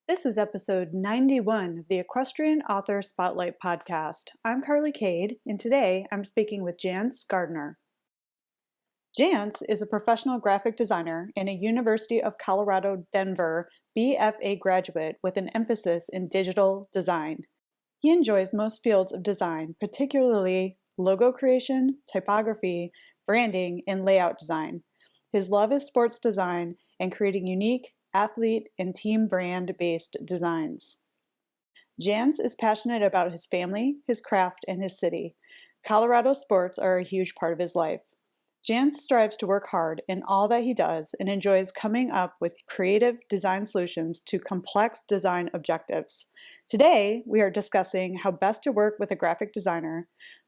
This is episode 91 of the Equestrian Author Spotlight podcast. I'm Carly Cade, and today I'm speaking with Jantz Gardner. Jantz is a professional graphic designer and a University of Colorado Denver BFA graduate with an emphasis in digital design. He enjoys most fields of design, particularly logo creation, typography, branding, and layout design. His love is sports design and creating unique, athlete, and team brand-based designs. Jantz is passionate about his family, his craft, and his city. Colorado sports are a huge part of his life. Jantz strives to work hard in all that he does and enjoys coming up with creative design solutions to complex design objectives. Today, we are discussing how best to work with a graphic designer,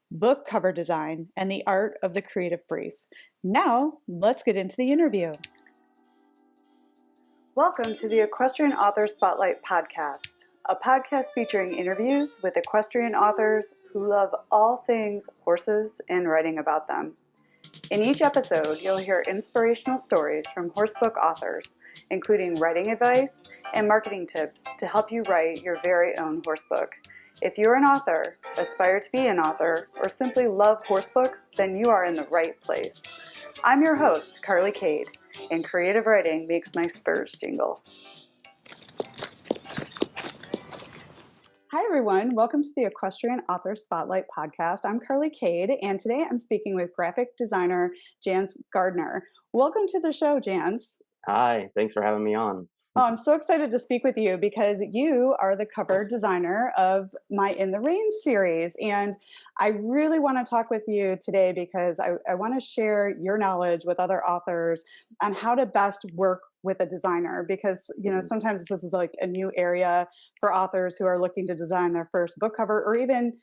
book cover design, and the art of the creative brief. Now, let's get into the interview. Welcome to the Equestrian Author Spotlight podcast, a podcast featuring interviews with equestrian authors who love all things horses and writing about them. In each episode, you'll hear inspirational stories from horsebook authors, including writing advice and marketing tips to help you write your very own horsebook. If you're an author, aspire to be an author, or simply love horsebooks, then you are in the right place. I'm your host, Carly Cade, and creative writing makes my spurs jingle. Hi, everyone. Welcome to the Equestrian Author Spotlight podcast. I'm Carly Cade, and today I'm speaking with graphic designer Jantz Gardner. Welcome to the show, Jantz. Hi, thanks for having me on. Oh, I'm so excited to speak with you because you are the cover designer of my In the Rain series. And I really want to talk with you today because I want to share your knowledge with other authors on how to best work with a designer, because sometimes this is like a new area for authors who are looking to design their first book cover or even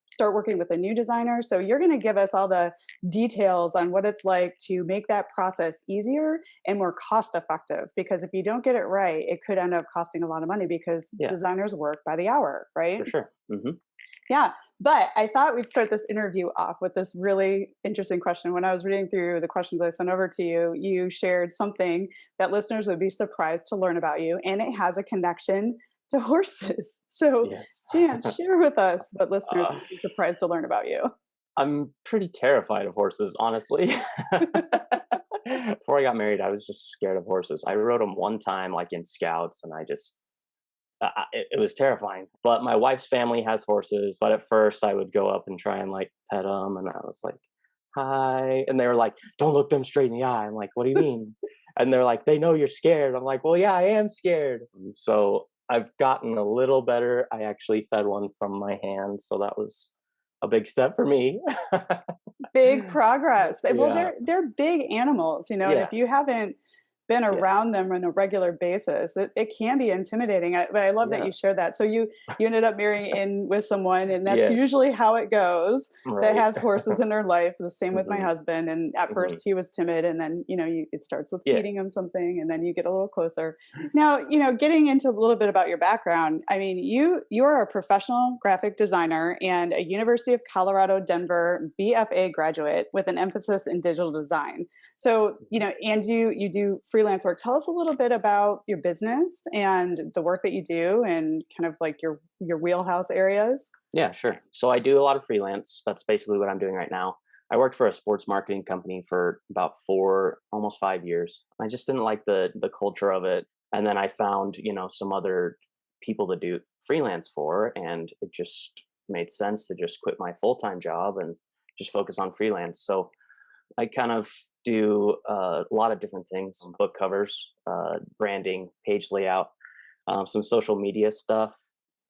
start working with a new designer. So you're going to give us all the details on what it's like to make that process easier and more cost effective, because if you don't get it right, it could end up costing a lot of money because designers work by the hour, right? For sure. Mm-hmm. Yeah. But I thought we'd start this interview off with this really interesting question. When I was reading through the questions I sent over to you, you shared something that listeners would be surprised to learn about you, and it has a connection to horses. So, Jantz, share with us what listeners would be surprised to learn about you. I'm pretty terrified of horses, honestly. Before I got married, I was just scared of horses. I rode them one time, like in Scouts, and it was terrifying. But my wife's family has horses, but at first I would go up and try and like pet them, and I was like, hi. And they were like, don't look them straight in the eye. I'm like, what do you mean? And they're like, they know you're scared. I'm like, well, yeah, I am scared. So I've gotten a little better. I actually fed one from my hand, so that was a big step for me. Big progress. Well, they're big animals, and if you haven't been around them on a regular basis, it can be intimidating. But I love that you shared that. So you ended up marrying in with someone, and that's usually how it goes. That has horses in their life. The same with my husband. And at first he was timid, and then it starts with feeding him something, and then you get a little closer. Now getting into a little bit about your background. I mean, you are a professional graphic designer and a University of Colorado Denver BFA graduate with an emphasis in digital design. So and you do freelance work. Tell us a little bit about your business and the work that you do and kind of like your wheelhouse areas. Yeah, sure. So I do a lot of freelance. That's basically what I'm doing right now. I worked for a sports marketing company for about almost 5 years. I just didn't like the culture of it. And then I found, some other people to do freelance for, and it just made sense to just quit my full-time job and just focus on freelance. So I kind of do a lot of different things: book covers, branding, page layout, some social media stuff.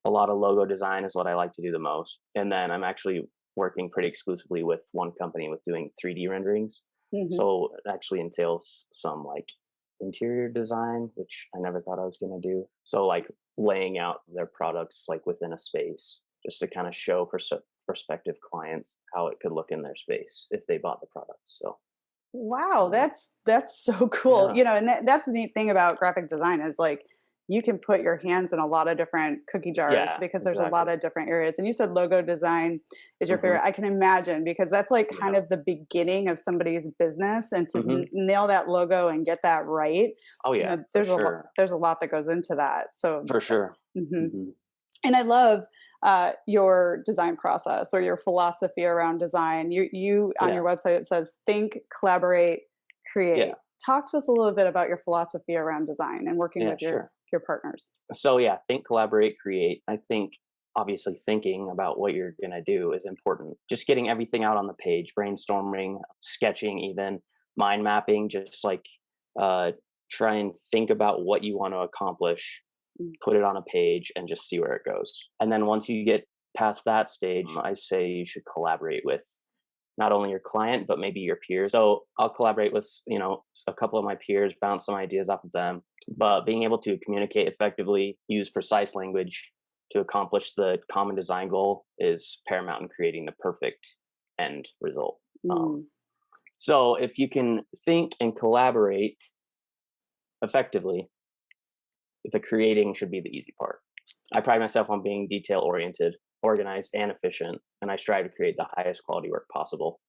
A lot of logo design is what I like to do the most. And then I'm actually working pretty exclusively with one company with doing 3D renderings. Mm-hmm. So it actually entails some like interior design, which I never thought I was going to do. So like laying out their products like within a space, just to kind of show prospective clients how it could look in their space if they bought the product. So wow, that's so cool. And that's the neat thing about graphic design is like you can put your hands in a lot of different cookie jars Yeah, because there's a lot exactly. of different areas. And you said logo design is your Hmm. favorite. I can imagine because that's like kind Yeah. of the beginning of somebody's business, and to Hmm. nail that logo and get that right, Oh yeah, for sure. there's a lot that goes into that. So, For sure. mhm. Hmm. And I love your design process or your philosophy around design. You on Yeah. your website it says think, collaborate, create. Yeah. Talk to us a little bit about your philosophy around design and working Yeah, with sure. your partners. So yeah, think, collaborate, create. I think obviously thinking about what you're going to do is important. Just getting everything out on the page, brainstorming, sketching, even mind mapping, just like uh, try and think about what you want to accomplish, Mm. put it on a page, and just see where it goes. And then once you get past that stage, I say you should collaborate with not only your client but maybe your peers. So I'll collaborate with a couple of my peers, bounce some ideas off of them, but being able to communicate effectively, use precise language to accomplish the common design goal is paramount in creating the perfect end result. um, Mm. so if you can think and collaborate effectively, the creating should be the easy part. I pride myself on being detail oriented, organized, and efficient, and I strive to create the highest quality work possible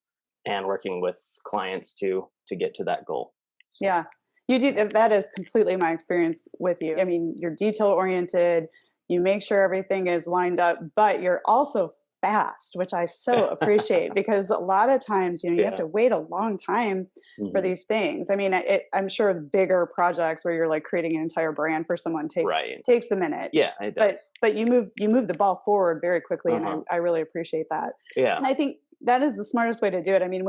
and working with clients to get to that goal. So Yeah, you do. That is completely my experience with you. I mean, you're detail oriented. You make sure everything is lined up, but you're also fast, which I so appreciate because a lot of times, you have yeah. to wait a long time for Hmm. these things. I mean, I'm sure bigger projects where you're like creating an entire brand for someone Right. takes a minute, Yeah, it but does. you move the ball forward very quickly, and Uh-huh. I really appreciate that. Yeah. And I think that is the smartest way to do it. I mean,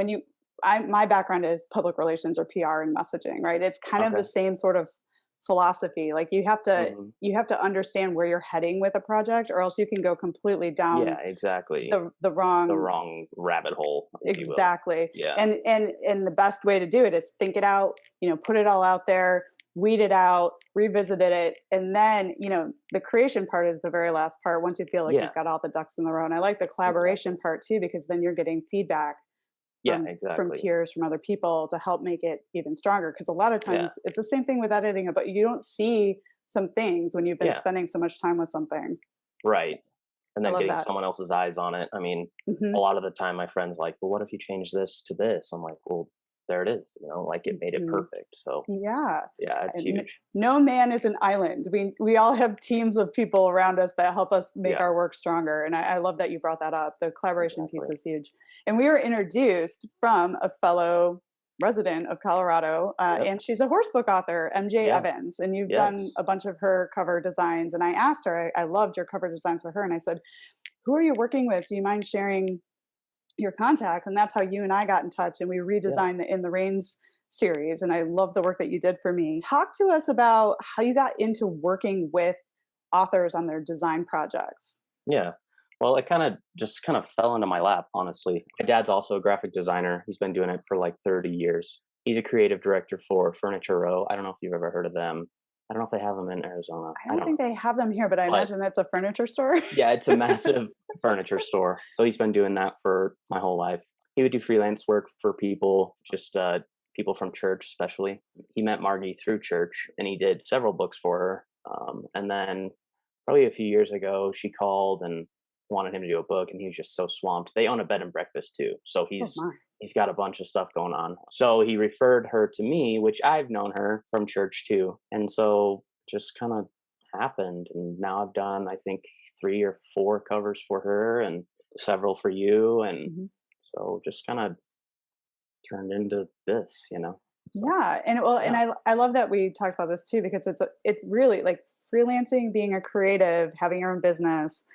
my background is public relations or PR and messaging, right? It's kind of the Okay. same sort of philosophy. Like Hmm. you have to understand where you're heading with a project, or else you can go completely Yeah, down exactly. the The wrong. wrong rabbit hole, if you will. Exactly. Yeah. And the best way to do it is think it out, put it all out there, weed it out, revisit it, and then, the creation part is the very last part once you feel like Yeah, you've got all the ducks in the row. And I like the exactly. collaboration part too, because then you're getting feedback Yeah, from exactly. peers, from other people to help make it even stronger, because a lot of Yeah. times it's the same thing with editing, but you don't see some things when you've been Yeah. spending so much time with something. Right. And I then love getting that. someone else's eyes on it. I mean, a Hmm. lot of the time my friends like, well, what if you change this to this? I'm like, well, there it is, like it made it Hmm. perfect. So Yeah. yeah, it's And huge. no man is an island. We all have teams of people around us that help us make Yeah, our work stronger. And I love that you brought that up. The collaboration piece exactly. is huge. And we were introduced from a fellow resident of Colorado, Yep. and she's a horse book author, MJ Yeah. Evans. And you've done Yes. a bunch of her cover designs. And I asked her, I loved your cover designs for her. And I said, who are you working with? Do you mind sharing your contact? And that's how you and I got in touch, and we Yeah. redesigned the In the Reins series. And I love the work that you did for me. Talk to us about how you got into working with authors on their design projects. Yeah. Well, it kind of fell into my lap, honestly. My dad's also a graphic designer. He's been doing it for like 30 years. He's a creative director for Furniture Row. I don't know if you've ever heard of them. I don't know if they have them in Arizona. I I don't don't know. think they have them here, but I But imagine that's a furniture store. yeah, it's a massive furniture store. So he's been doing that for my whole life. He would do freelance work for people, just people from church, especially. He met Margie through church, and he did several books for her. And then probably a few years ago, she called and wanted him to do a book, and he was just so swamped. They own a bed and breakfast too, so Oh my. he's got a bunch of stuff going on. So he referred her to me, which I've known her from church too, and so just kind of happened. And now I've done, I think, 3 or 4 covers for her and several for you, and Mhm. so just kind of turned into this. So Yeah, and well, and yeah, I love that we talked about this too, because it's really like freelancing, being a creative, having your own business.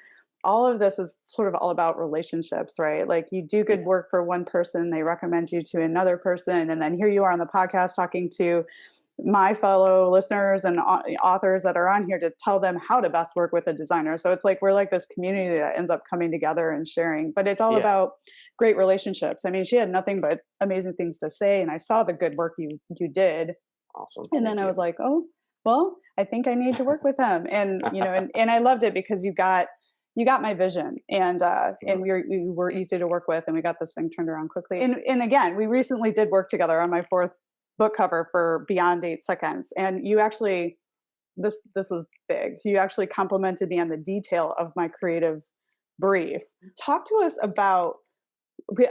All of this is sort of all about relationships, right? Like you do good yeah, work for one person, they recommend you to another person, and then here you are on the podcast talking to my fellow listeners and authors that are on here to tell them how to best work with a designer. So it's like we're like this community that ends up coming together and sharing, but it's all yeah. about great relationships. I mean, she had nothing but amazing things to say, and I saw the good work you did, Awesome. and Thank then I was you. like, oh, well, I think I need to work with him. And and I loved it because you got my vision, and Mhm. we were easy to work with, and we got this thing turned around quickly. And again, we recently did work together on my fourth book cover for Beyond 8 Seconds, and you actually this was big. You actually complimented me on the detail of my creative brief. Talk to us about,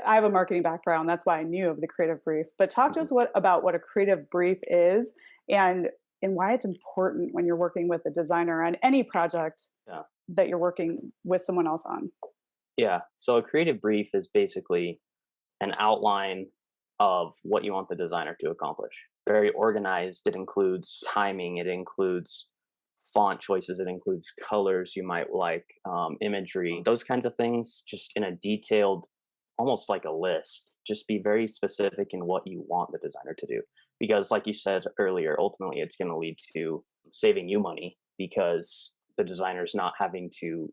I have a marketing background, that's why I knew of the creative brief, but talk to us about what a creative brief is and why it's important when you're working with a designer on any project that you're working with someone else on. Yeah. So a creative brief is basically an outline of what you want the designer to accomplish. Very organized. It includes timing. It includes font choices. It includes colors you might like, imagery, those kinds of things, just in a detailed, almost like a list. Just be very specific in what you want the designer to do. Because like you said earlier, ultimately it's going to lead to saving you money because the designer's not having to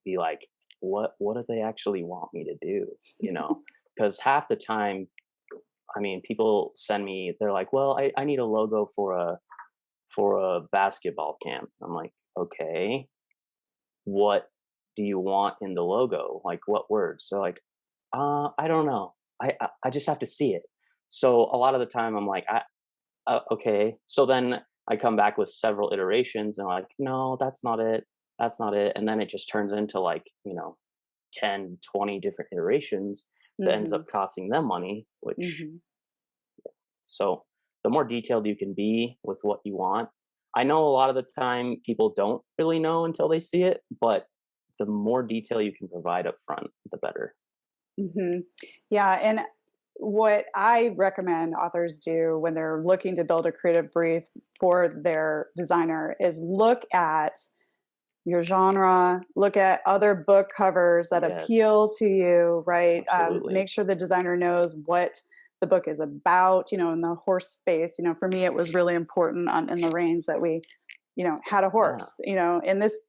be like, what do they actually want me to do? You know, because half the time, I mean, people send me, they're like, well, I need a logo for a basketball camp. I'm like, okay, what do you want in the logo? Like what words? So like, I don't know. I just have to see it. So a lot of the time I'm like, okay. So then I come back with several iterations and I'm like, no, that's not it. That's not it. And then it just turns into like, 10, 20 different iterations that ends up costing them money, which, so the more detailed you can be with what you want. I know a lot of the time people don't really know until they see it, but the more detail you can provide up front, the better. Yeah. And what I recommend authors do when they're looking to build a creative brief for their designer is look at your genre, look at other book covers that appeal to you, right? Make sure the designer knows what the book is about, in the horse space. For me, it was really important in the reins that we, had a horse, and this,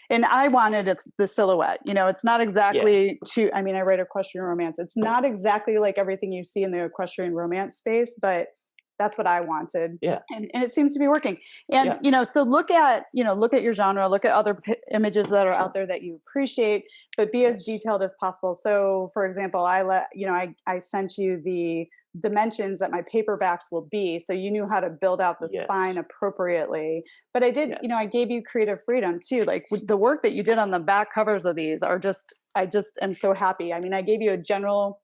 and I wanted the silhouette, it's not exactly I write equestrian romance. It's not exactly like everything you see in the equestrian romance space, but that's what I wanted. Yeah. And it seems to be working. And, so look at your genre, look at other images that are out there that you appreciate, but be as detailed as possible. So for example, I sent you the dimensions that my paperbacks will be. So you knew how to build out the spine appropriately, but I did, I gave you creative freedom too. Like the work that you did on the back covers of these are I just am so happy. I gave you a general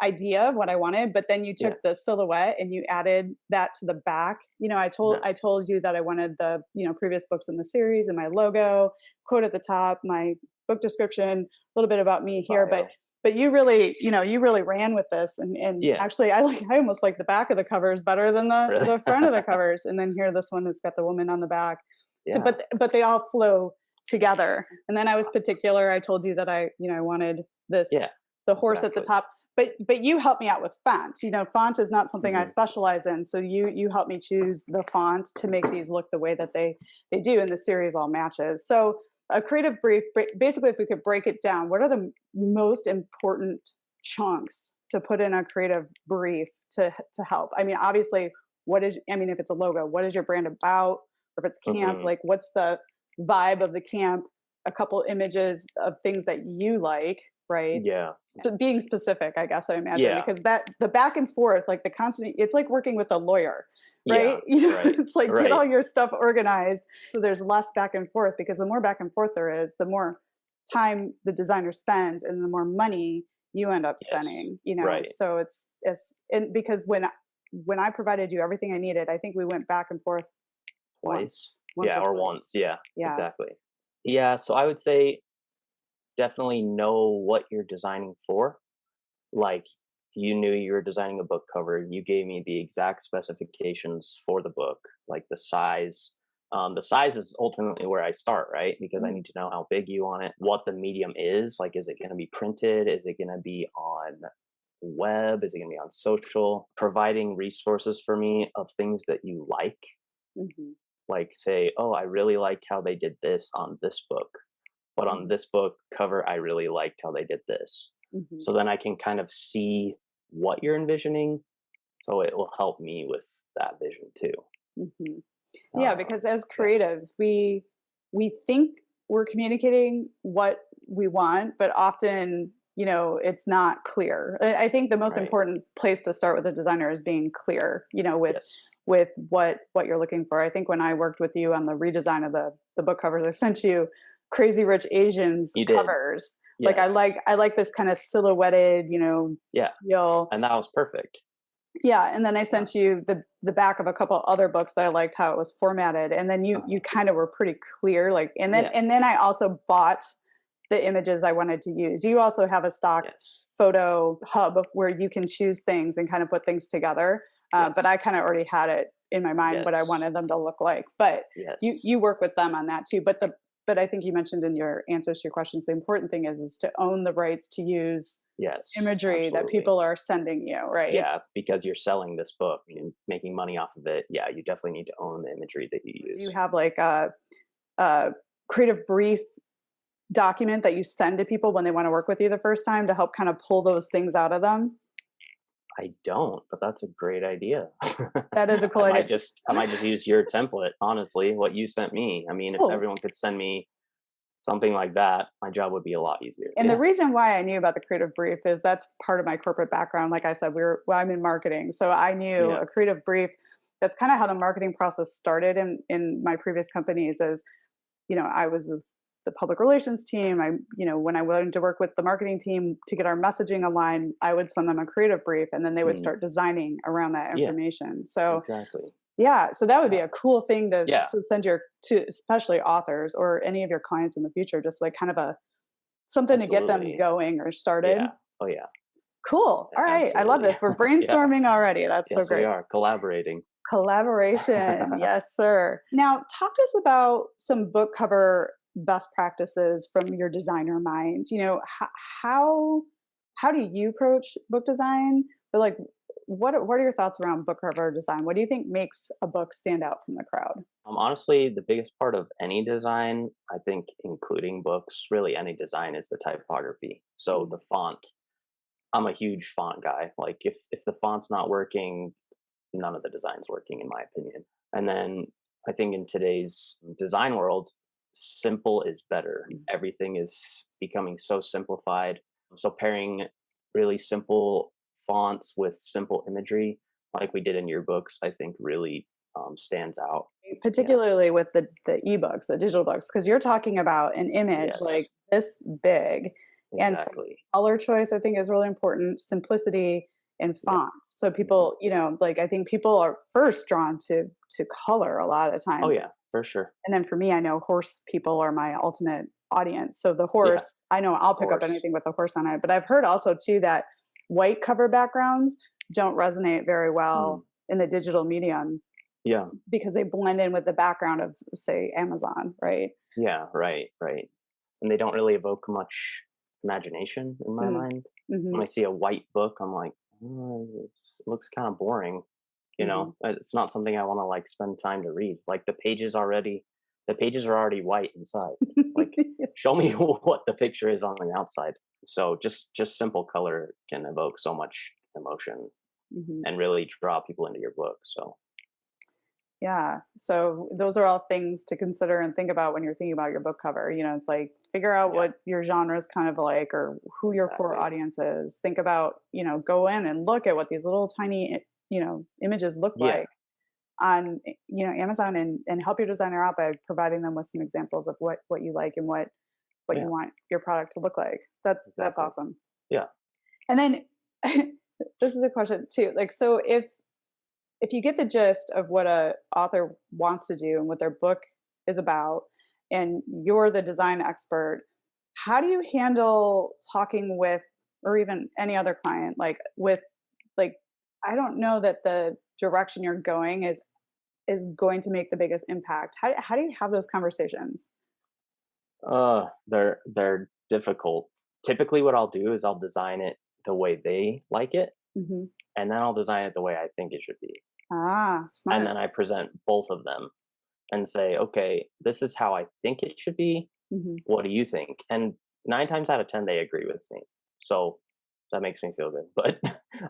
idea of what I wanted, but then you took the silhouette and you added that to the back. I told you that I wanted the, previous books in the series and my logo, quote at the top, my book description, a little bit about me here, but you really, you really ran with this. And actually I almost like the back of the covers better than the front of the covers. And then here, this one has got the woman on the back. So, but they all flow together. And then I was particular. I told you that I wanted this, the horse at the top. But you helped me out with font. Font is not something I specialize in. So you helped me choose the font to make these look the way that they do, and the series all matches. So a creative brief, basically, if we could break it down, what are the most important chunks to put in a creative brief to help? Obviously, if it's a logo, what is your brand about? Or if it's camp, like what's the vibe of the camp? A couple images of things that you like, right? Yeah. Being specific, I guess I imagine, because that the back and forth, like the constant, it's like working with a lawyer, right? It's like get all your stuff organized so there's less back and forth, because the more back and forth there is, the more time the designer spends and the more money you end up spending, So it's because when I provided you everything I needed, I think we went back and forth once or once. Yeah, exactly. Yeah. So I would say definitely know what you're designing for. Like you knew you were designing a book cover. You gave me the exact specifications for the book, like the size. The size is ultimately where I start, right? Because I need to know how big you want it, what the medium is. Like, is it going to be printed? Is it going to be on web? Is it going to be on social? Providing resources for me of things that you like. Like say, oh, I really like how they did this on this book. But on this book cover, I really liked how they did this. So then I can kind of see what you're envisioning. So it will help me with that vision too. Yeah, because as creatives, we think we're communicating what we want, but often, it's not clear. I think the most important place to start with a designer is being clear, with with what you're looking for. I think when I worked with you on the redesign of the book covers, I sent you Crazy Rich Asians You did. covers. Yes. Like I like this kind of silhouetted, Yeah. feel. And that was perfect. Yeah, and then I sent you the back of a couple other books that I liked how it was formatted, and then you kind of were pretty clear, like, and then I also bought the images I wanted to use. You also have a stock photo hub where you can choose things and kind of put things together, but I kind of already had it in my mind what I wanted them to look like. But you work with them on that too. But I think you mentioned in your answers to your questions, the important thing is to own the rights to use imagery that people are sending you, right? Yeah, because you're selling this book and making money off of it. Yeah, you definitely need to own the imagery that you use. Do you have like a creative brief document that you send to people when they want to work with you the first time to help kind of pull those things out of them? I don't, but that's a great idea. That is a cool idea. I might just use your template, honestly, what you sent me. I mean, if everyone could send me something like that, my job would be a lot easier. And the reason why I knew about the creative brief is that's part of my corporate background. Like I said, I'm in marketing. So I knew a creative brief. That's kind of how the marketing process started in my previous companies is, I was the public relations team. When I went to work with the marketing team to get our messaging aligned, I would send them a creative brief and then they would start designing around that information. So so that would be a cool thing to send to especially authors or any of your clients in the future, just like kind of something to get them going or started. Oh yeah. Cool. All right. Absolutely. I love this. We're brainstorming already. That's so great. We are collaborating. Collaboration. Yes, sir. Now talk to us about some book cover best practices from your designer mind. How do you approach book design? But like, what are your thoughts around book cover design? What do you think makes a book stand out from the crowd? Honestly, the biggest part of any design, I think, including books, really any design, is the typography. So the font. I'm a huge font guy. Like if the font's not working, none of the design's working, in my opinion. And then I think in today's design world, simple is better. Everything is becoming so simplified. So pairing really simple fonts with simple imagery, like we did in your books, I think really stands out. Particularly with the ebooks, the digital books, because you're talking about an image like this big. Exactly. And so color choice, I think, is really important. Simplicity and fonts. So people, I think people are first drawn to color a lot of times. Oh yeah, for sure. And then for me, I know horse people are my ultimate audience. So the horse, I know I'll pick up anything with a horse on it. But I've heard also too that white cover backgrounds don't resonate very well in the digital medium. Yeah. Because they blend in with the background of, say, Amazon, right? Yeah, right. And they don't really evoke much imagination in my mind. When I see a white book, I'm like, it looks kind of boring. It's not something I want to like spend time to read. Like the pages are already white inside. Like show me what the picture is on the outside. So just simple color can evoke so much emotion and really draw people into your book. So yeah. So those are all things to consider and think about when you're thinking about your book cover. It's like figure out what your genre is kind of like or who your core audience is. Think about, go in and look at what these little tiny, images look like on, Amazon and help your designer out by providing them with some examples of what you like and what you want your product to look like. That's awesome. Yeah. And then this is a question too. Like, so if you get the gist of what a author wants to do and what their book is about, and you're the design expert, how do you handle talking with, or even any other client, like I don't know that the direction you're going is going to make the biggest impact. How do you have those conversations? They're difficult. Typically what I'll do is I'll design it the way they like it. And then I'll design it the way I think it should be. Smart. And then I present both of them and say, okay, this is how I think it should be. What do you think? And 9 times out of 10, they agree with me. So that makes me feel good. But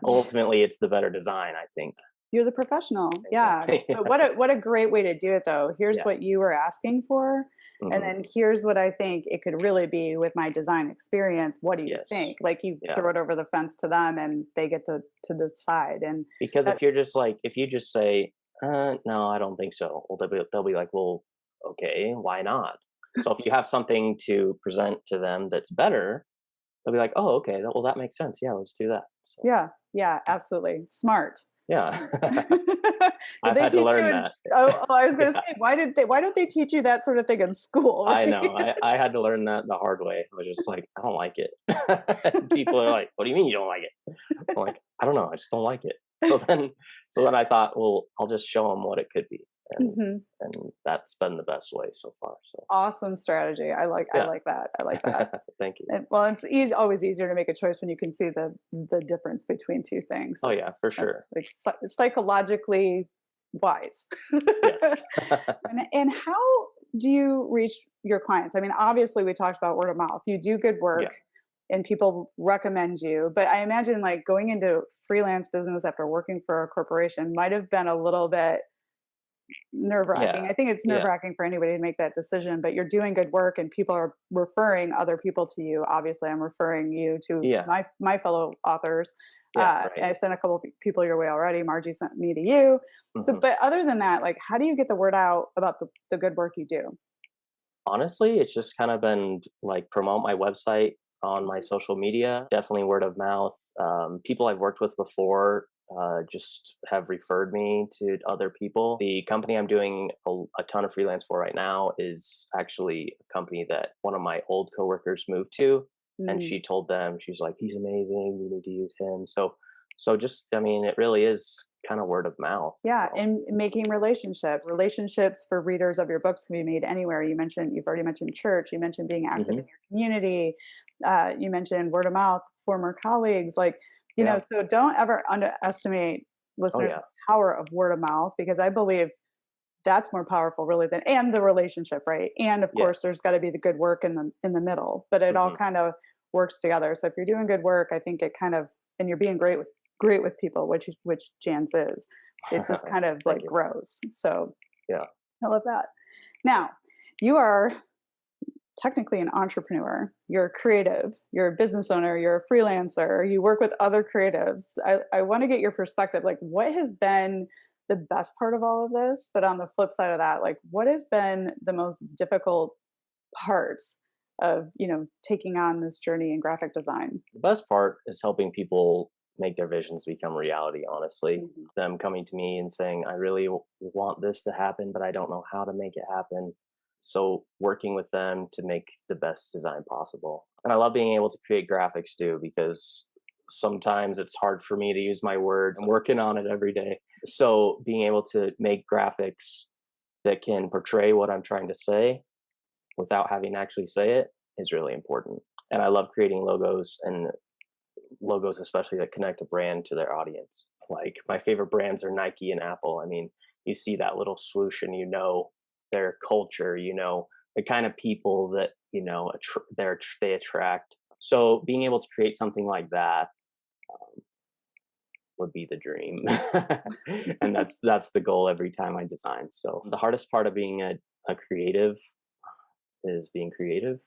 ultimately, it's the better design, I think. You're the professional. Yeah. But what a great way to do it, though. Here's what you were asking for. And then here's what I think it could really be with my design experience. What do you think? Like you throw it over the fence to them and they get to decide. And because if you just say, No, I don't think so. Well, they'll be like, well, okay, why not? So if you have something to present to them that's better, they'll be like, oh, okay, well, that makes sense. Yeah, let's do that. So, Yeah, yeah, absolutely. Smart. yeah, Smart. Did I've they had to teach you learn in that. I was gonna Yeah, say, why don't they teach you that sort of thing in school, I right? know. I had to learn that the hard way. I was just like, I don't like it. People are like, what do you mean you don't like it? I'm like, I don't know. I just don't like it. So then I thought, well, I'll just show them what it could be, and Mhm. and that's been the best way so far. So Awesome strategy. I yeah, like that. I like that. thank you. Well, it's always easier to make a choice when you can see the difference between two things. Oh yeah, for That's sure. like psychologically wise. Yes. And how do you reach your clients? I mean, obviously, we talked about word of mouth. You do good Yeah. work, and people recommend you. But I imagine like going into freelance business after working for a corporation might have been a little bit nerve wracking. Yeah. I think it's nerve Yeah. wracking for anybody to make that decision, but you're doing good work and people are referring other people to you. Obviously, I'm referring you to Yeah. my fellow authors. Yeah. Right. I sent a couple of people your way already. Margie sent me to you. So, hmm but other than that, like, how do you get the word out about the good work you do? Honestly, it's just kind of been like promote my website on my social media. Definitely word of mouth. People I've worked with before just have referred me to other people. The company I'm doing a ton of freelance for right now is actually a company that one of my old coworkers moved to, and Mm. she told them, she's like, he's amazing. You need to use him. So just, I mean, it really is kind of word of mouth. Yeah, So. and making relationships for readers of your books can be made anywhere. You've already mentioned church. You mentioned being active in hmm your community. You mentioned word of mouth, former colleagues. Like, Yeah. so don't ever underestimate Oh listeners yeah. the power of word of mouth because I believe that's more powerful really than and the relationship, right? And of Yeah. course, there's got to be the good work in the middle, but it all hmm kind of works together. So if you're doing good work, I think it kind of and you're being great with people, which Jantz is, it just kind of Thank like you. grows. So Yeah. I love that. Now, you are technically an entrepreneur. You're a creative. You're a business owner. You're a freelancer. You work with other creatives. I want to get your perspective. Like, what has been the best part of all of this? But on the flip side of that, like, what has been the most difficult part of taking on this journey in graphic design? The best part is helping people make their visions become reality, honestly. Mhm. Them coming to me and saying, I really want this to happen, but I don't know how to make it happen. So, working with them to make the best design possible. And I love being able to create graphics too, because sometimes it's hard for me to use my words. I'm working on it every day. So, being able to make graphics that can portray what I'm trying to say without having to actually say it is really important. And I love creating logos especially that connect a brand to their audience. Like my favorite brands are Nike and Apple. I mean, you see that little swoosh and their culture, the kind of people that they attract. So being able to create something like that would be the dream, and that's the goal every time I design. So the hardest part of being a creative is being creative.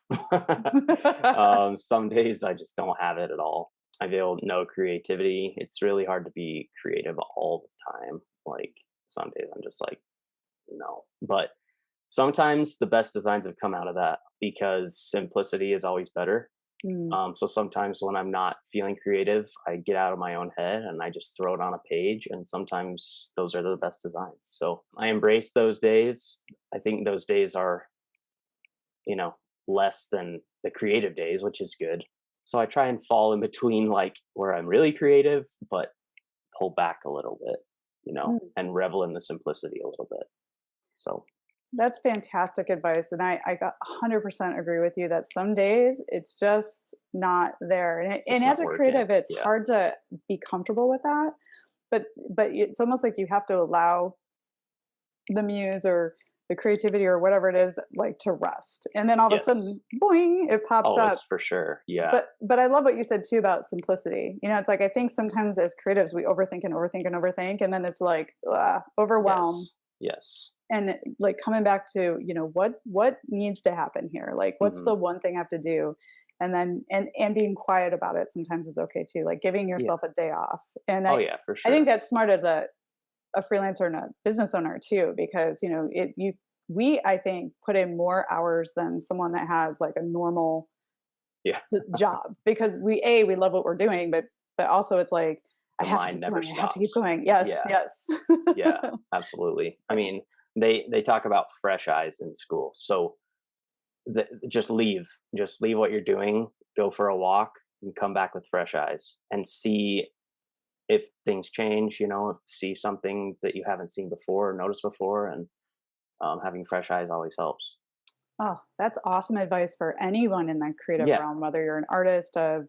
Some days I just don't have it at all. I feel no creativity. It's really hard to be creative all the time. Like some days I'm just like, no. But sometimes the best designs have come out of that because simplicity is always better. Mm. So sometimes when I'm not feeling creative, I get out of my own head and I just throw it on a page. And sometimes those are the best designs. So I embrace those days. I think those days are you know, less than the creative days, which is good. So I try and fall in between like where I'm really creative, but pull back a little bit, Mm. and revel in the simplicity a little bit. So That's fantastic advice. And I got 100% agree with you that some days it's just not there. And it's as not a working. creative, it's Yeah. hard to be comfortable with that. But it's almost like you have to allow the muse or the creativity or whatever it is like to rest. And then all of a Yes. sudden, boing, it pops Oh, up. it's for sure. Yeah. But I love what you said too about simplicity. It's like I think sometimes as creatives we overthink and overthink and overthink, and then it's like overwhelm. Yes. Yes. And like coming back to what needs to happen here, like what's hmm the one thing I have to do, and then and being quiet about it sometimes is okay too, like giving Yeah. yourself a day off. And Oh, yeah, for I think sure. that's smart as a freelancer and a business owner too, because we, I think, put in more hours than someone that has like a normal Yeah. job, because we love what we're doing, but also it's like I The have to mind keep never going. I have to keep stops. going. Yes, Yeah. yes. Yeah, absolutely. I mean, they talk about fresh eyes in school. So just leave what you're doing, go for a walk, and come back with fresh eyes and see if things change. See something that you haven't seen before or noticed before, and having fresh eyes always helps. Oh, that's awesome advice for anyone in the creative Yeah, realm, whether you're an artist, a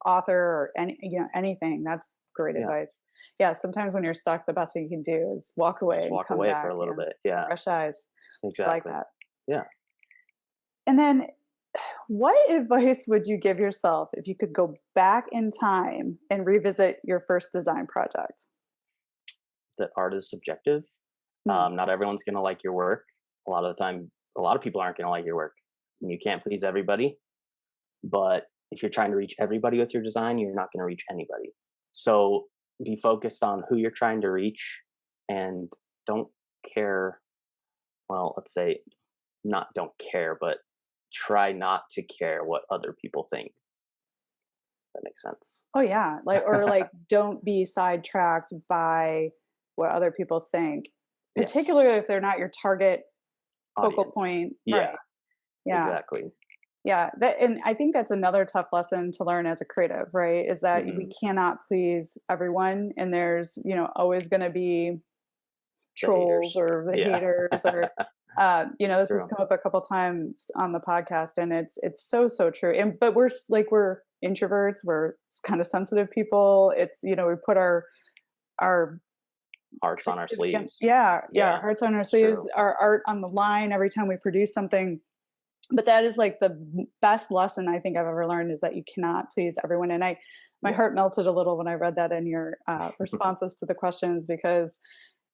author, or anything. That's great yeah. advice. Yeah, sometimes when you're stuck, the best thing you can do is walk away Just and walk come away for back. a little Yeah, bit. Yeah, fresh eyes. I like exactly. that. Yeah. And then, what advice would you give yourself if you could go back in time and revisit your first design project? That art is subjective. Hmm. Not everyone's gonna like your work. A lot of the time, a lot of people aren't gonna like your work. And you can't please everybody. But if you're trying to reach everybody with your design, you're not going to reach anybody. So be focused on who you're trying to reach, and don't care. Well, let's say not don't care, but try not to care what other people think. That makes sense. Oh yeah, like don't be sidetracked by what other people think, Yes. particularly if they're not your target focal Audience. point. Yeah, Right. Yeah. exactly. Yeah, and I think that's another tough lesson to learn as a creative, right? Is that we Hmm. cannot please everyone, and there's always going to be The trolls haters. or the Yeah. haters, or this has True. come up a couple times on the podcast, and it's so true. And but we're introverts, we're kind of sensitive people. It's we put our Hearts on our sleeves. yeah, our Yeah, hearts on our it's sleeves, true. our art on the line every time we produce something. But that is like the best lesson I think I've ever learned, is that you cannot please everyone. And my Yeah. heart melted a little when I read that in your responses to the questions, because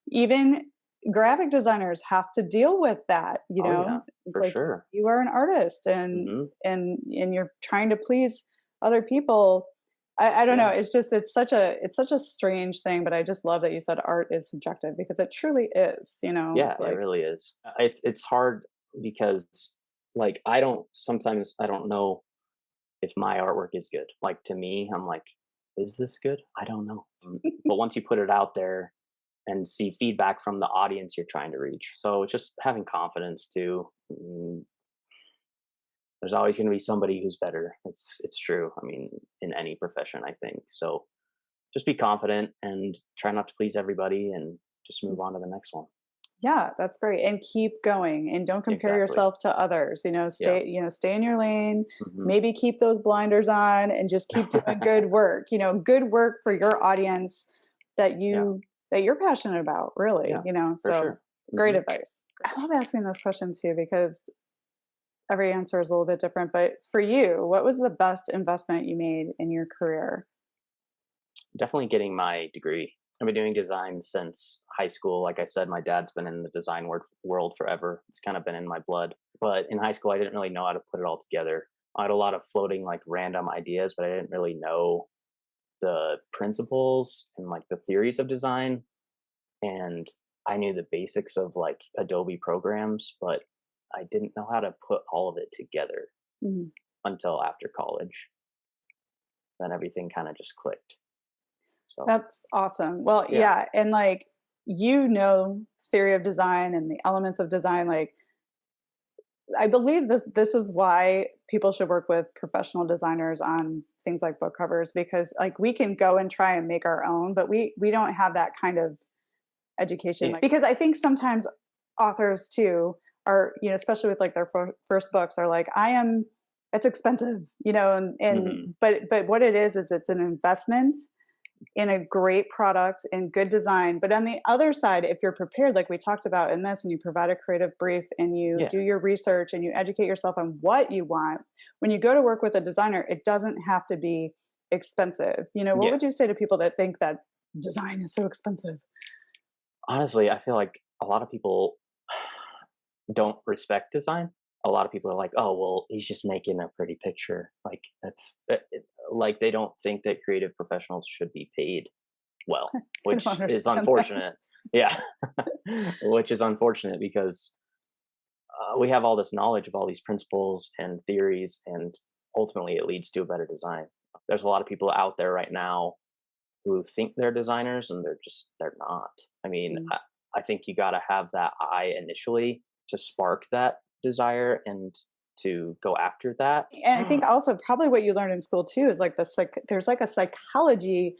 even graphic designers have to deal with that. Oh yeah, It's for like sure. you are an artist, and Hmm. you're trying to please other people. I don't know. Yeah. It's such a strange thing, but I just love that you said art is subjective, because it truly is. Yeah, It's it like really is. It's hard because like I don't know if my artwork is good. Like to me, I'm like, is this good? I don't know. But once you put it out there and see feedback from the audience you're trying to reach. So just having confidence too. There's always going to be somebody who's better. It's true. I mean, in any profession, I think. So just be confident and try not to please everybody and just move on to the next one. Yeah, that's great. And keep going, and don't compare Exactly. yourself to others. Yeah. Stay in your lane, Hmm. maybe keep those blinders on, and just keep doing good work. Good work for your audience that Yeah. you're passionate about, really, Yeah. For So sure. great Hmm. advice. I love asking this question too, because every answer is a little bit different. But for you, what was the best investment you made in your career? Definitely getting my degree. I've been doing design since high school. Like I said, my dad's been in the design world forever. It's kind of been in my blood. But in high school, I didn't really know how to put it all together. I had a lot of floating, like random ideas, but I didn't really know the principles and like the theories of design. And I knew the basics of like Adobe programs, but I didn't know how to put all of it together Mhm. until after college. Then everything kind of just clicked. So, That's awesome. Well, yeah. yeah, and theory of design and the elements of design. Like, I believe that this is why people should work with professional designers on things like book covers, because like we can go and try and make our own, but we don't have that kind of education. Yeah. Like, because I think sometimes authors too are, especially with like their first books, are like, it's expensive, and Hmm. but what it is it's an investment in a great product and good design. But on the other side, if you're prepared, like we talked about in this, and you provide a creative brief, and you Yeah. do your research, and you educate yourself on what you want, when you go to work with a designer, it doesn't have to be expensive. What Yeah. would you say to people that think that design is so expensive? Honestly, I feel like a lot of people don't respect design. A lot of people are like, "Oh, well, he's just making a pretty picture." Like like they don't think that creative professionals should be paid well, I don't which is understand that. unfortunate. Yeah. Which is unfortunate because we have all this knowledge of all these principles and theories, and ultimately it leads to a better design. There's a lot of people out there right now who think they're designers and they're not. I mean, Mm. I think you got to have that eye initially to spark that desire and to go after that. And I think also probably what you learned in school too is like there's like a psychology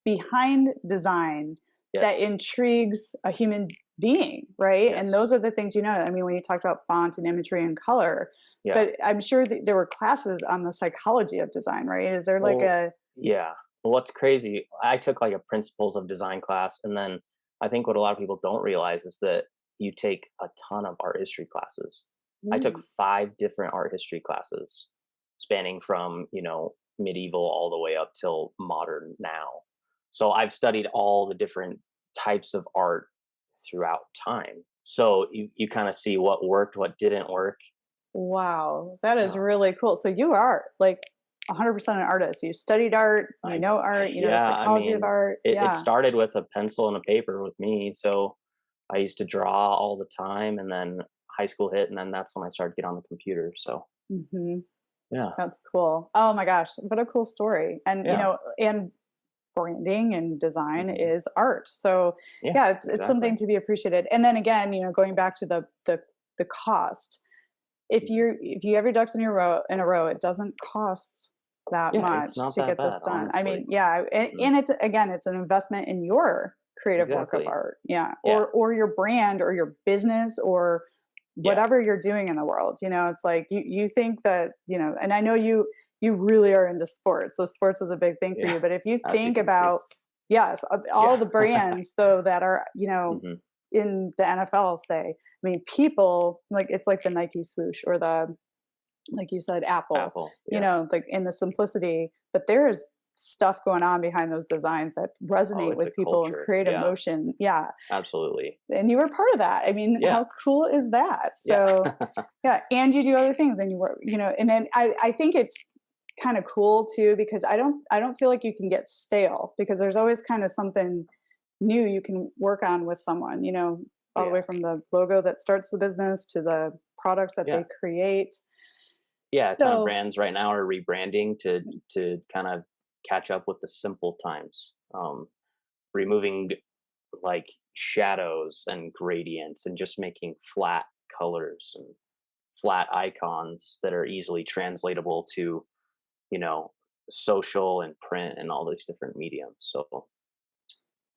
behind design that Yes. intrigues a human being, right? And Yes. those are the things, I mean, when you talked about font and imagery and color, Yeah. but I'm sure that there were classes on the psychology of design, right? Is there like Well, a yeah. Well, what's crazy, I took like a principles of design class, and then I think what a lot of people don't realize is that you take a ton of art history classes. I took Mm. 5 different art history classes spanning from, medieval all the way up till modern now. So I've studied all the different types of art throughout time. So you kind of see what worked, what didn't work. Wow, that is Yeah. really cool. So you are like 100% an artist. You studied art, I art, the yeah, I psychology of mean, art. it Yeah. started with a pencil and a paper with me. So I used to draw all the time, and then high school hit, and then that's when I started to get on the computer. So Hmm. yeah, That's cool. Oh my gosh, what a cool story. And yeah, and branding and design hmm, is art. So yeah, yeah, it's exactly. something to be appreciated. And then again, going back to the cost. Mhm. If you have your ducks in a row, it doesn't cost that Yeah, it's much not to that get this bad, done. I honestly. mean, yeah, Hmm. and it's again, it's an investment in your creative work of Exactly. art. Yeah. Yeah, Or your brand or your business or yeah, whatever you're doing in the world. It's like you think that, and I know you really are into sports. So sports is a big thing for yeah. you, but if you As you think can see. about, yes, of all Yeah. the brands though that are, Hmm. in the NFL, say, I mean, people like it's like the Nike swoosh or the, like you said, Apple, Apple. Yeah. like in the simplicity, but there's stuff going on behind those designs that Oh, resonate it's a with people and culture. create Yeah, emotion. Yeah. absolutely. And you were part of that. I mean, Yeah, how cool is that? yeah. So, yeah. And you do other things and you work, and then I think it's kind of cool too, because I don't feel like you can get stale because there's always kind of something new you can work on with someone, all the way Yeah, from the logo that starts the business to the products that yeah. they create. Yeah, a ton of So, brands right now are rebranding to kind of catch up with the simple times, removing like shadows and gradients and just making flat colors and flat icons that are easily translatable to, you know, social and print and all these different mediums. So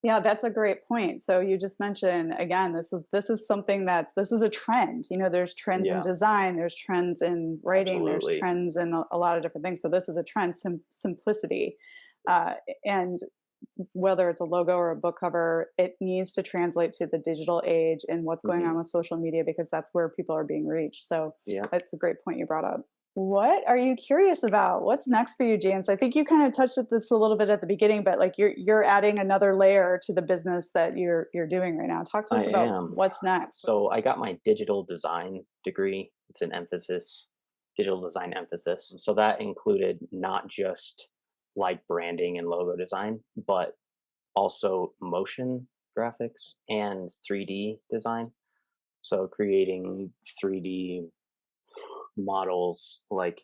yeah, that's a great point. So you just mentioned again, this is something this is a trend. There's trends in yeah, design, there's trends in writing, there's absolutely. trends in a lot of different things. So this is a trend, simplicity, uh, Yes. and whether it's a logo or a book cover, it needs to translate to the digital age and what's going Hmm. on with social media because that's where people are being reached. So Yeah. that's a great point you brought up. What are you curious about? What's next for you, James? I think you kind of touched at this a little bit at the beginning, but like you're adding another layer to the business that you're doing right now. Talk to I us about am. what's next. So I got my digital design degree. It's an emphasis, digital design emphasis. So that included not just like branding and logo design, but also motion graphics and 3D design. So creating 3D models like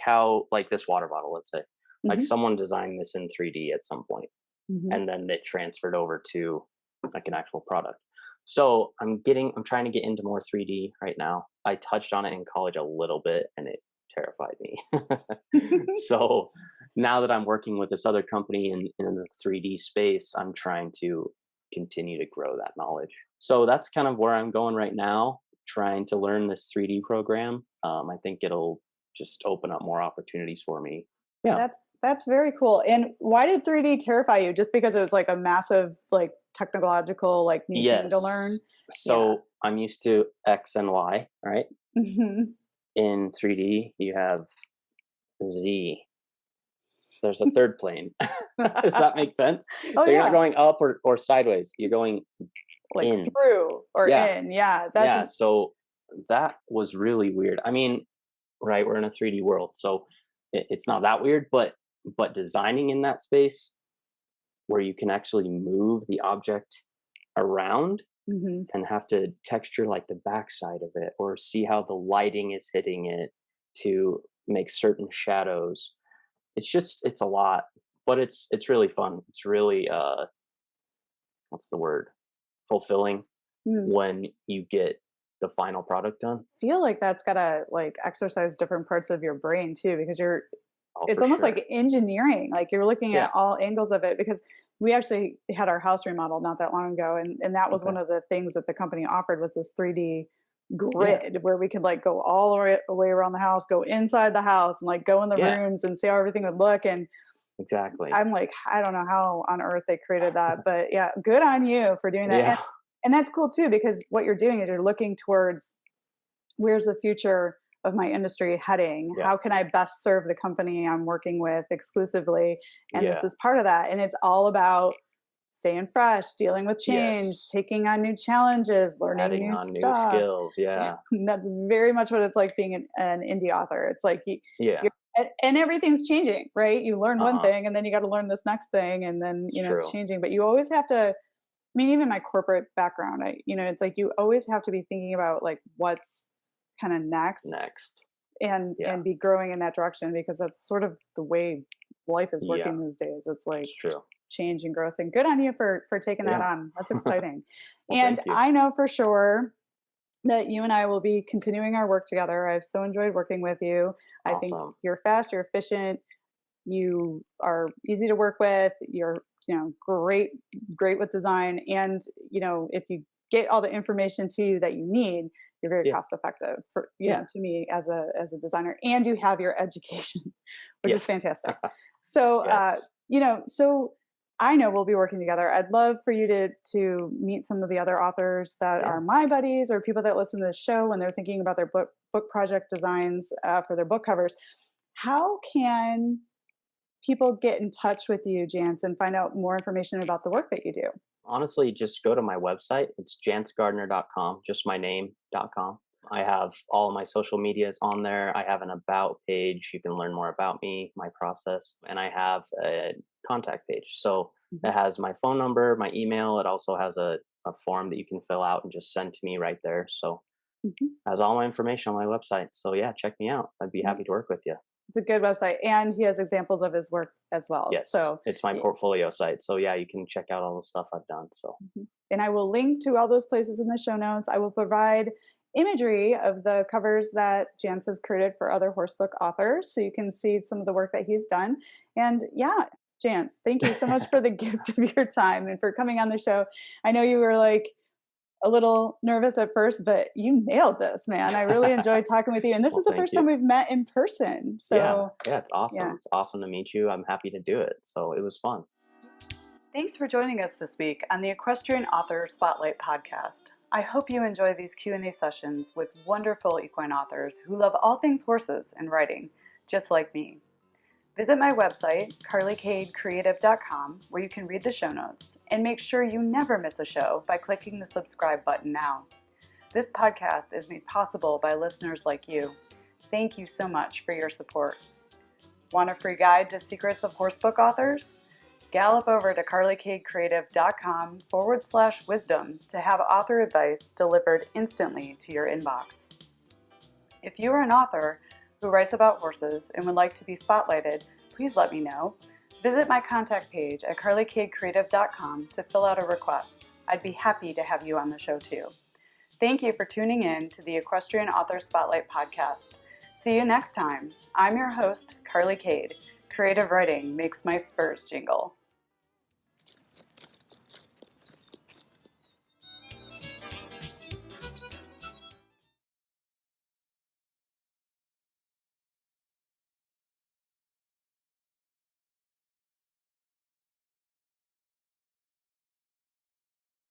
how like this water bottle, let's say. Like Hmm. someone designed this in 3D at some point Hmm. and then it transferred over to like an actual product. So I'm trying to get into more 3D right now. I touched on it in college a little bit and it terrified me. So now that I'm working with this other company in the 3D space, I'm trying to continue to grow that knowledge. So that's kind of where I'm going right now, trying to learn this 3D program. I think it'll just open up more opportunities for me. Yeah. That's very cool. And why did 3D terrify you? Just because it was like a massive, like technological, like new thing to learn? Yes. Yeah. So I'm used to X and Y, right? Hmm. In 3D, you have Z. There's a third plane. Does that make sense? Oh So you're not yeah. going up or sideways. You're going Like in. through or Yeah. in. Yeah. Yeah. So that was really weird. I mean, right, we're in a 3D world, so it's not that weird, but designing in that space where you can actually move the object around Hmm. and have to texture like the backside of it or see how the lighting is hitting it to make certain shadows. It's a lot, but it's really fun. It's really what's the word? Fulfilling Mm. when you get the final product done. Feel like that's gotta like exercise different parts of your brain too, because Oh, it's for almost sure. like engineering. Like you're looking Yeah. at all angles of it because we actually had our house remodeled not that long ago, and that was one Okay. of the things that the company offered was this 3D Yeah. grid where we could like go all the way around the house, go inside the house, and like go in the Yeah. rooms and see how everything would look. And Exactly. I'm like, I don't know how on earth they created that, but yeah, good on you for doing that. Yeah. And that's cool too because what you're doing is you're looking towards where's the future of my industry heading? Yeah. How can I best serve the company I'm working with exclusively? And this Yeah. is part of that. And it's all about staying fresh, dealing with change, Yes. taking on new challenges, learning Adding new on new stuff. skills. Yeah. And that's very much what it's like being an indie author. It's like Yeah. you're, and everything's changing, right? You learn one Uh-huh. thing and then you got to learn this next thing. And then, It's it's true. changing, but you always have to, I mean, even my corporate background, it's like you always have to be thinking about like what's kind of next Next. and Yeah. be growing in that direction because that's sort of the way life is Yeah. working these days. It's like It's true. change and growth. And good on you for taking that Yeah. on. That's exciting. Well, And thank you. I know for sure that you and I will be continuing our work together. I've so enjoyed working with you. I think Awesome. you're fast, you're efficient, you are easy to work with, you're great with design, and if you get all the information to you that you need, you're very Yeah. cost effective for Yeah. to me as a designer, and you have your education, which is Yes. fantastic. So Yes. so I know we'll be working together. I'd love for you to meet some of the other authors that Yeah. are my buddies or people that listen to the show when they're thinking about their book project designs for their book covers. How can people get in touch with you, Jantz, and find out more information about the work that you do? Honestly, just go to my website. It's jantzgardner.com, just my name.com. I have all of my social medias on there. I have an about page. You can learn more about me, my process, and I have a contact page. So Mhm. it has my phone number, my email. It also has a form that you can fill out and just send to me right there. So Mhm. it has all my information on my website. So yeah, check me out. I'd be Yeah, happy to work with you. it's a good website, and he has examples of his work as well. Yes, So, it's my y- portfolio site. So yeah, you can check out all the stuff I've done. So mhm. And I will link to all those places in the show notes. I will provide imagery of the covers that Jantz has created for other horsebook authors, so you can see some of the work that he's done. And yeah, Jantz, thank you so much for the gift of your time and for coming on the show. I know you were like a little nervous at first, but you nailed this, man. I really enjoyed talking with you. And this well, is the thank first time you. we've met in person. Yeah, So, yeah, it's yeah. awesome. It's awesome to meet you. I'm happy to do it. So it was fun. Thanks for joining us this week on the Equestrian Author Spotlight podcast. I hope you enjoy these Q&A sessions with wonderful equine authors who love all things horses and riding, just like me. Visit my website, carlycadecreative.com, where you can read the show notes, and make sure you never miss a show by clicking the subscribe button now. This podcast is made possible by listeners like you. Thank you so much for your support. Want a free guide to secrets of horsebook authors? Gallop over to carlycadecreative.com/wisdom to have author advice delivered instantly to your inbox. If you are an author who writes about horses and would like to be spotlighted, please let me know. Visit my contact page at carlycadecreative.com to fill out a request. I'd be happy to have you on the show too. Thank you for tuning in to the Equestrian Author Spotlight podcast. See you next time. I'm your host, Carly Cade. Creative writing makes my spurs jingle.